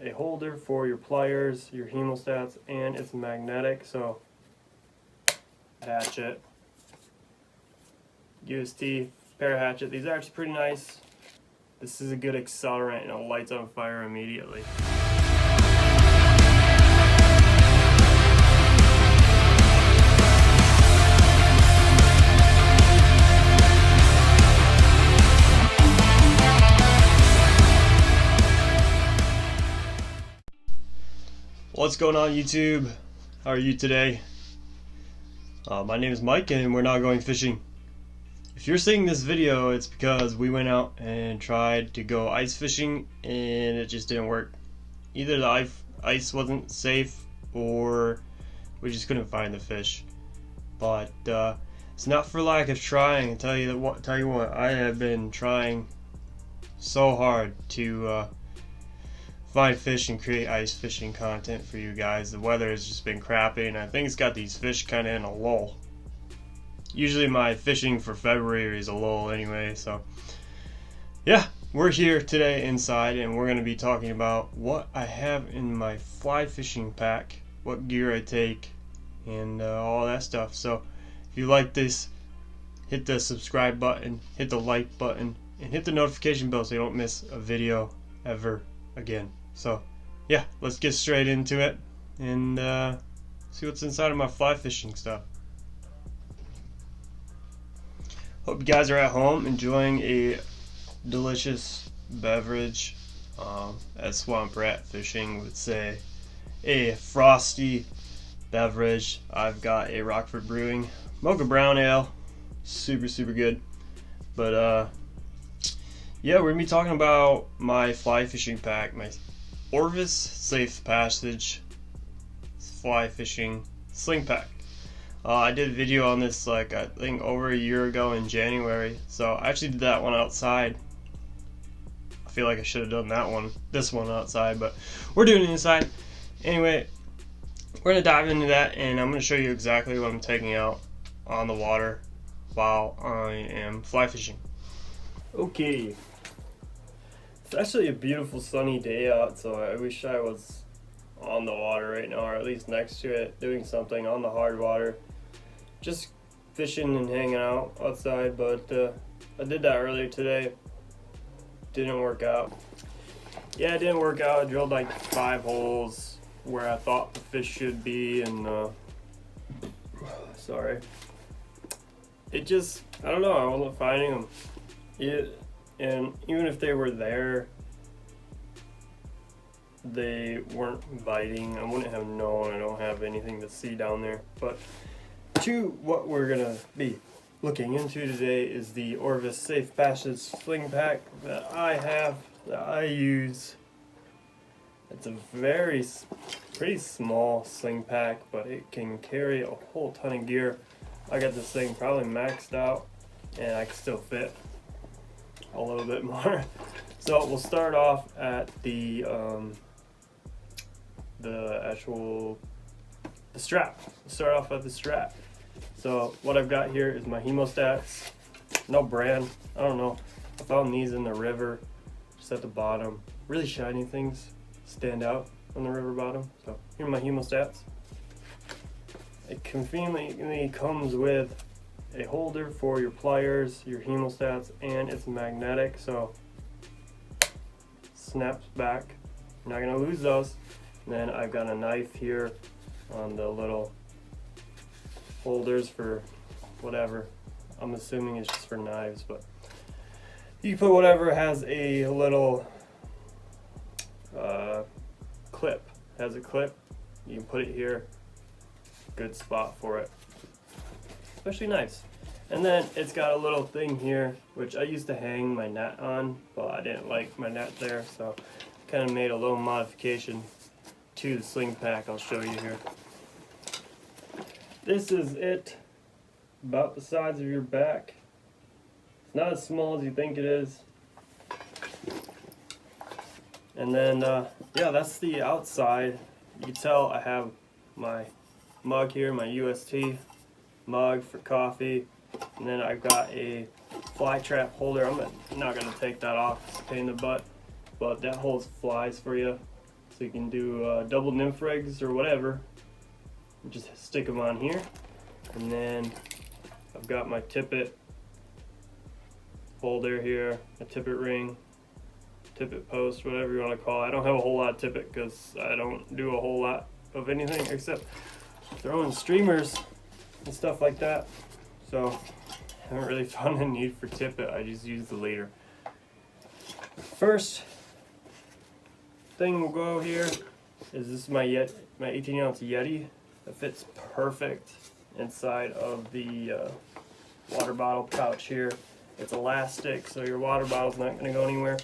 a holder for your pliers, your hemostats, and it's magnetic. So hatchet, UST, pair hatchet. These are actually pretty nice. This is a good accelerant and it lights on fire immediately. What's going on, YouTube? How are you today? My name is Mike and we're now going fishing. If you're seeing this video, it's because we went out and tried to go ice fishing and it just didn't work. Either the ice wasn't safe or we just couldn't find the fish. But it's not for lack of trying. I tell you what, I have been trying so hard to find fish and create ice fishing content for you guys. The weather has just been crappy and I think it's got these fish kind of in a lull. Usually my fishing for February is a lull anyway, so yeah, we're here today inside and we're going to be talking about what I have in my fly fishing pack, what gear I take, and all that stuff. So if you like this, hit the subscribe button, hit the like button, and hit the notification bell so you don't miss a video ever again. So yeah, let's get straight into it and see what's inside of my fly fishing stuff. Hope you guys are at home enjoying a delicious beverage, as Swamp Rat Fishing would say, a frosty beverage. I've got a Rockford Brewing Mocha Brown Ale, super good. But yeah, we're gonna be talking about my fly fishing pack, my Orvis Safe Passage Fly Fishing Sling Pack. I did a video on this I think over a year ago in January, so I actually did that one outside. I feel like I should have done this one outside, but we're doing it inside. Anyway, we're going to dive into that and I'm going to show you exactly what I'm taking out on the water while I am fly fishing. Okay. It's actually a beautiful sunny day out, so I wish I was on the water right now, or at least next to it, doing something on the hard water. Just fishing and hanging out outside, but I did that earlier today. Didn't work out. Yeah, it didn't work out. I drilled like 5 holes where I thought the fish should be, and sorry. It just, I don't know, I wasn't finding them. And even if they were there, they weren't biting. I wouldn't have known. I don't have anything to see down there. But what we're gonna be looking into today is the Orvis Safe Passage Sling Pack that I use. It's a pretty small sling pack, but it can carry a whole ton of gear. I got this thing probably maxed out and I can still fit a little bit more. So we'll start off at the strap. We'll start off at the strap. So what I've got here is my hemostats. No brand, I don't know. I found these in the river, just at the bottom. Really shiny things stand out on the river bottom. So here are my hemostats. It conveniently comes with a holder for your pliers, your hemostats, and it's magnetic, so snaps back. You're not going to lose those. And then I've got a knife here on the little holders for whatever. I'm assuming it's just for knives, but you can put whatever has a little clip. Has a clip. You can put it here. Good spot for it. Especially knives. And then it's got a little thing here, which I used to hang my net on, but I didn't like my net there, so kind of made a little modification to the sling pack. I'll show you here. This is it, about the size of your back. It's not as small as you think it is. And then, yeah, that's the outside. You can tell I have my mug here, my UST mug for coffee. And then I've got a fly trap holder. I'm not going to take that off, it's a pain in the butt. But that holds flies for you. So you can do double nymph rigs or whatever. Just stick them on here. And then I've got my tippet holder here, a tippet ring, tippet post, whatever you want to call it. I don't have a whole lot of tippet because I don't do a whole lot of anything except throwing streamers and stuff like that. So I haven't really found a need for tippet. I just use the leader. First thing will go here is this is my 18-ounce Yeti. That fits perfect inside of the water bottle pouch here. It's elastic, so your water bottle's not going to go anywhere.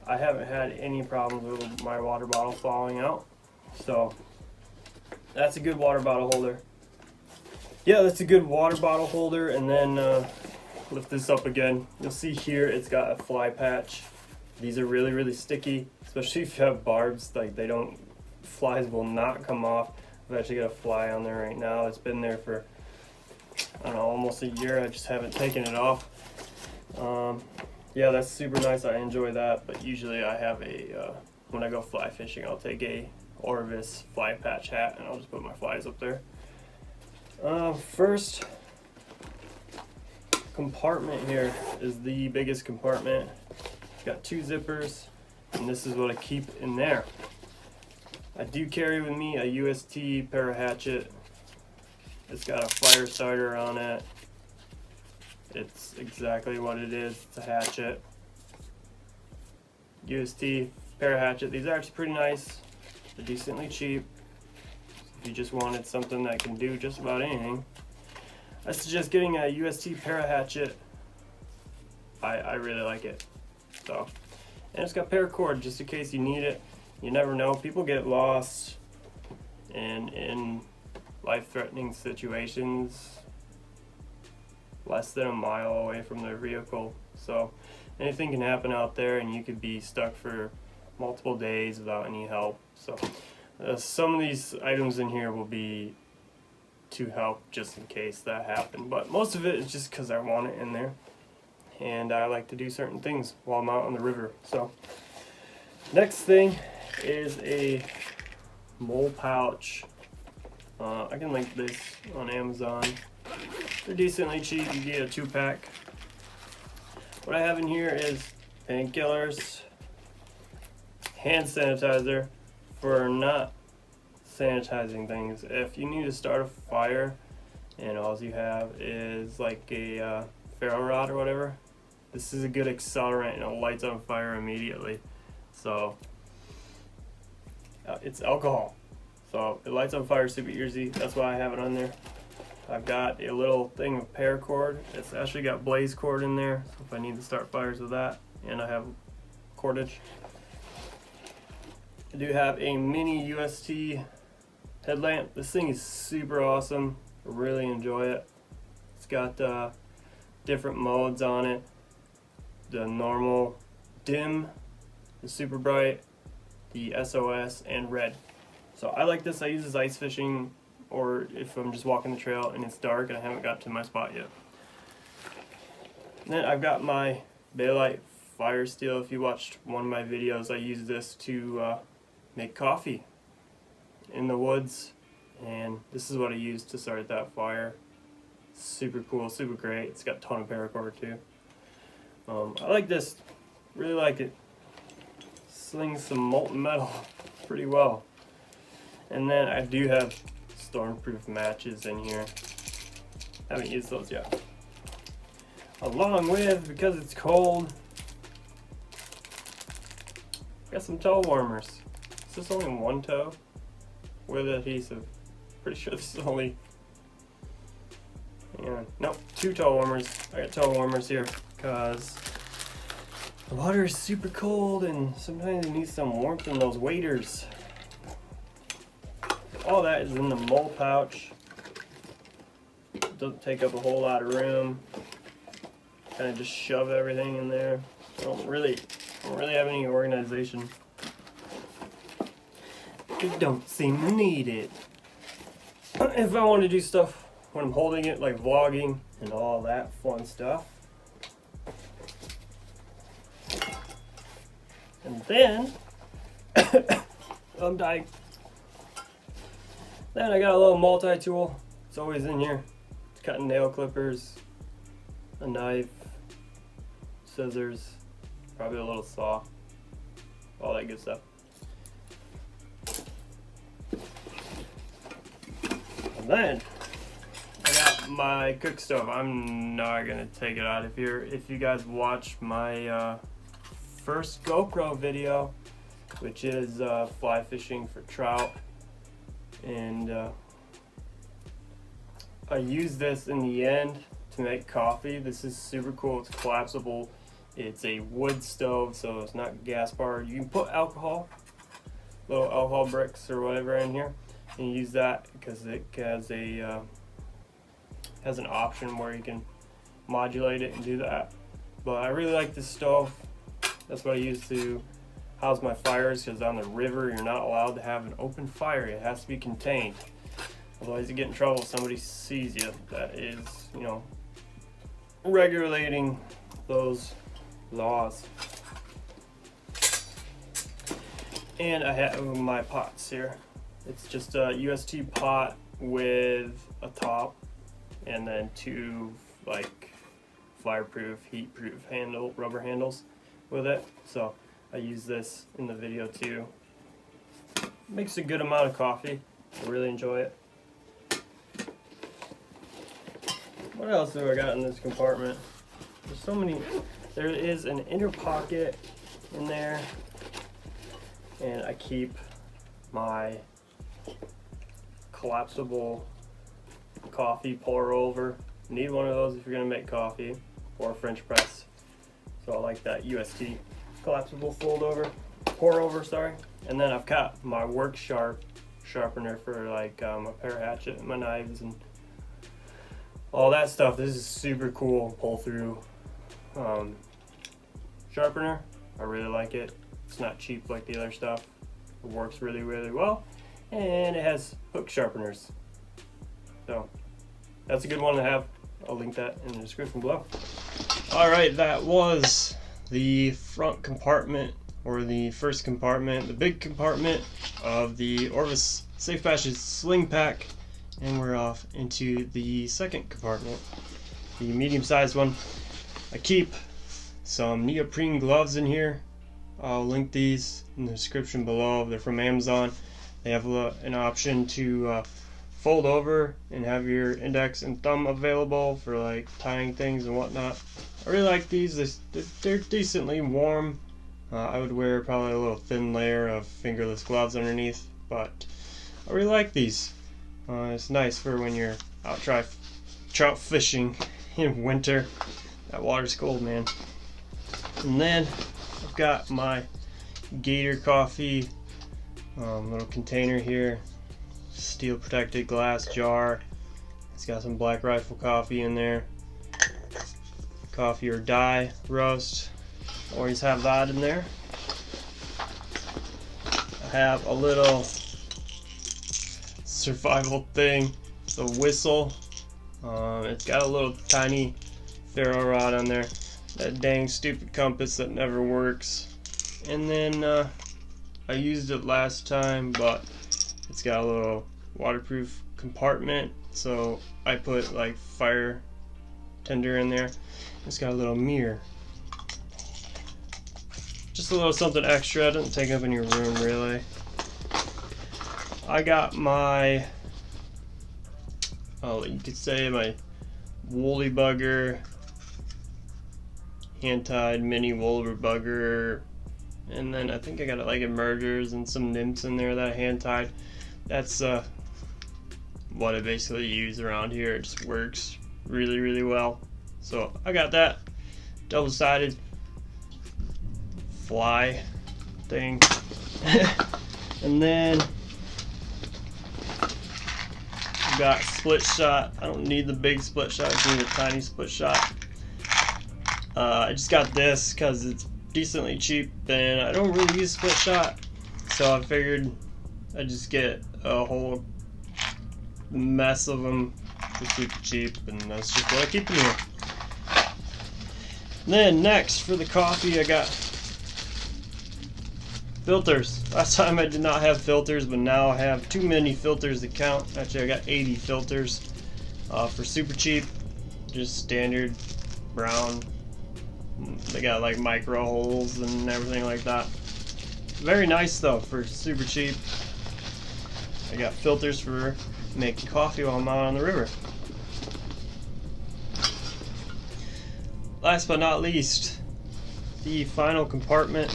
I haven't had any problems with my water bottle falling out, so that's a good water bottle holder. Yeah, that's a good water bottle holder. And then lift this up again. You'll see here it's got a fly patch. These are really, really sticky, especially if you have barbs. Like, they don't, flies will not come off. I've actually got a fly on there right now. It's been there for, I don't know, almost a year. I just haven't taken it off. Yeah, that's super nice. I enjoy that. But usually I have a, when I go fly fishing, I'll take a Orvis fly patch hat and I'll just put my flies up there. First compartment here is the biggest compartment. It's got 2 zippers, and this is what I keep in there. I do carry with me a UST para hatchet. It's got a fire starter on it. It's exactly what it is. It's a hatchet. UST para hatchet. These are actually pretty nice. They're decently cheap. If you just wanted something that can do just about anything, I suggest getting a UST para hatchet. I really like it. So, and it's got paracord just in case you need it. You never know. People get lost in life-threatening situations less than a mile away from their vehicle. So anything can happen out there, and you could be stuck for multiple days without any help. So some of these items in here will be to help just in case that happened, but most of it is just because I want it in there, and I like to do certain things while I'm out on the river. So next thing is a mole pouch. I can link this on Amazon. They're decently cheap. You get a 2-pack. What I have in here is painkillers, hand sanitizer for not sanitizing things. If you need to start a fire and all you have is like a ferro rod or whatever, this is a good accelerant and it lights on fire immediately. So it's alcohol, so it lights on fire super easy. That's why I have it on there. I've got a little thing of paracord. It's actually got blaze cord in there, so if I need to start fires with that, and I have cordage. I do have a mini UST headlamp. This thing is super awesome. I really enjoy it. It's got different modes on it. The normal, dim, the super bright, the SOS, and red. So I like this. I use this ice fishing, or if I'm just walking the trail and it's dark and I haven't got to my spot yet. And then I've got my Baylite fire steel. If you watched one of my videos, I use this to make coffee in the woods, and this is what I use to start that fire. Super cool, super great. It's got a ton of paracord too. I like this, really like it. Slings some molten metal pretty well. And then I do have stormproof matches in here. Haven't used those yet. Along with, because it's cold, got some toe warmers. Is this only one toe with adhesive? Pretty sure this is only, nope, 2 toe warmers. I got toe warmers here because the water is super cold and sometimes you need some warmth in those waders. All that is in the mole pouch. It doesn't take up a whole lot of room. Kind of just shove everything in there. I don't really have any organization. I don't seem to need it. If I want to do stuff when I'm holding it, like vlogging and all that fun stuff. And then I'm dying. Then I got a little multi-tool. It's always in here. It's cutting nail clippers, a knife, scissors, probably a little saw, all that good stuff. And then I got my cook stove. I'm not gonna take it out. If you guys watched my first GoPro video, which is fly fishing for trout, and I use this in the end to make coffee. This is super cool. It's collapsible. It's a wood stove, so it's not gas powered. You can put alcohol, little alcohol bricks or whatever in here, and use that because it has a has an option where you can modulate it and do that. But I really like this stove. That's what I use to house my fires, because on the river you're not allowed to have an open fire. It has to be contained. Otherwise you get in trouble if somebody sees you. That is, you know, regulating those laws. And I have my pots here. It's just a UST pot with a top and then two like fireproof, heat-proof rubber handles with it. So I use this in the video too. Makes a good amount of coffee. I really enjoy it. What else do I got in this compartment? There's so many. There is an inner pocket in there, and I keep my collapsible coffee pour over. You need one of those if you're gonna make coffee, or a French press. So I like that UST collapsible pour over, sorry. And then I've got my work sharpener for like my pear hatchet and my knives and all that stuff. This is super cool pull through sharpener. I really like it. It's not cheap like the other stuff. It works really, really well. And it has hook sharpeners. So that's a good one to have. I'll link that in the description below. Alright, that was the front compartment, or the first compartment, the big compartment of the Orvis Safe Passage Sling Pack. And we're off into the second compartment, the medium-sized one. I keep some neoprene gloves in here. I'll link these in the description below. They're from Amazon. They have an option to fold over and have your index and thumb available for like tying things and whatnot. I really like these. They're decently warm. I would wear probably a little thin layer of fingerless gloves underneath, but I really like these. It's nice for when you're out trout fishing in winter. That water's cold, man. And then I've got my Gator coffee little container here, steel protected glass jar. It's got some Black Rifle coffee in there. Coffee or die roast, always have that in there. I have a little survival thing, the whistle. It's got a little tiny ferro rod on there, that dang stupid compass that never works. And then I used it last time, but it's got a little waterproof compartment, so I put like fire tinder in there. It's got a little mirror, just a little something extra. It doesn't take up any room really. I got my, you could say my woolly bugger, hand-tied mini woolly bugger, and then I think I got like emergers and some nymphs in there that I hand-tied. That's what I basically use around here. It just works really, really well. So I got that double-sided fly thing. And then I've got split shot. I don't need the big split shot, I just need a tiny split shot. I just got this because it's decently cheap and I don't really use split shot, so I figured I'd just get a whole mess of them for super cheap, and that's just what I keep in here. Then next for the coffee, I got Filters. Last time I did not have filters, but now I have too many filters to count. Actually, I got 80 filters for super cheap, just standard brown. They got like micro holes and everything like that. Very nice though for super cheap. I got filters for making coffee while I'm out on the river. Last but not least, the final compartment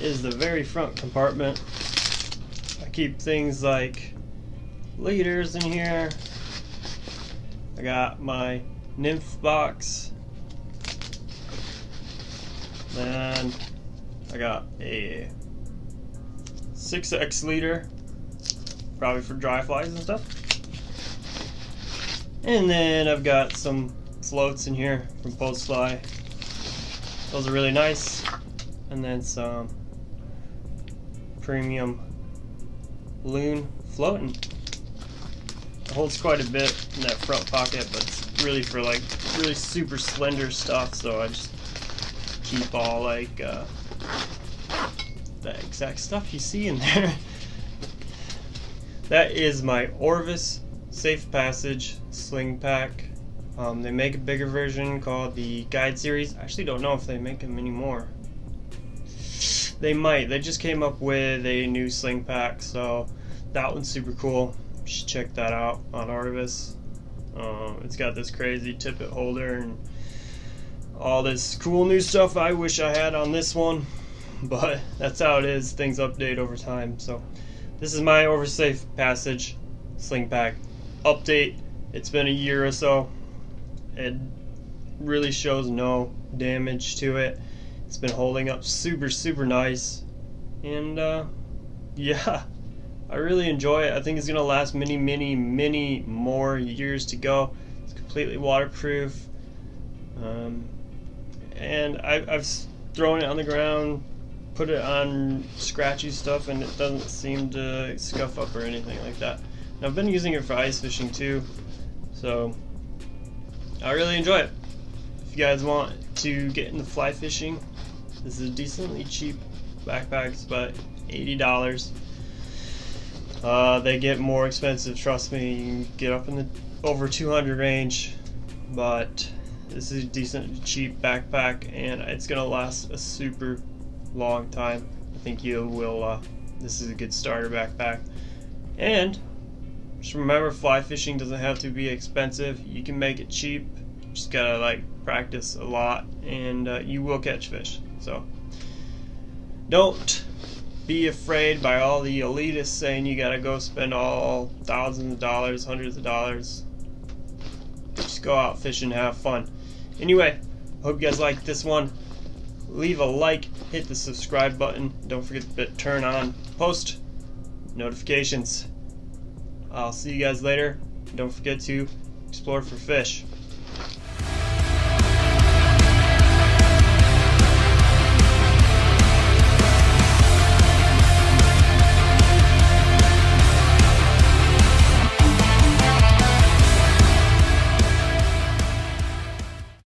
is the very front compartment. I keep things like leaders in here. I got my nymph box. Then I got a 6X leader, probably for dry flies and stuff. And then I've got some floats in here from Post Fly. Those are really nice. And then some premium loon floating. It holds quite a bit in that front pocket, but it's really for like really super slender stuff, so I just keep all like the exact stuff you see in there. That is my Orvis Safe Passage Sling Pack. They make a bigger version called the Guide Series. I actually don't know if they make them anymore. They might. They just came up with a new sling pack, so that one's super cool. You should check that out on Orvis. It's got this crazy tippet holder and all this cool new stuff I wish I had on this one, but that's how it is. Things update over time. So this is my Orvis Safe Passage Sling Pack update. It's been a year or so. It really shows no damage to it. It's been holding up super nice, and yeah, I really enjoy it. I think it's gonna last many more years to go. It's completely waterproof, and I've thrown it on the ground, put it on scratchy stuff, and it doesn't seem to scuff up or anything like that. And I've been using it for ice fishing too, so I really enjoy it. If you guys want to get into fly fishing, this is a decently cheap backpack. It's about $80. They get more expensive, trust me. You can get up in the over 200 range, but this is a decent cheap backpack, and it's gonna last a super long time. I think you will. This is a good starter backpack. And just remember, fly fishing doesn't have to be expensive. You can make it cheap. Just gotta like practice a lot, and you will catch fish. So don't be afraid by all the elitists saying you gotta go spend all thousands of dollars, hundreds of dollars. Just go out fishing and have fun. Anyway, hope you guys liked this one. Leave a like, hit the subscribe button. Don't forget to turn on post notifications. I'll see you guys later. Don't forget to explore for fish.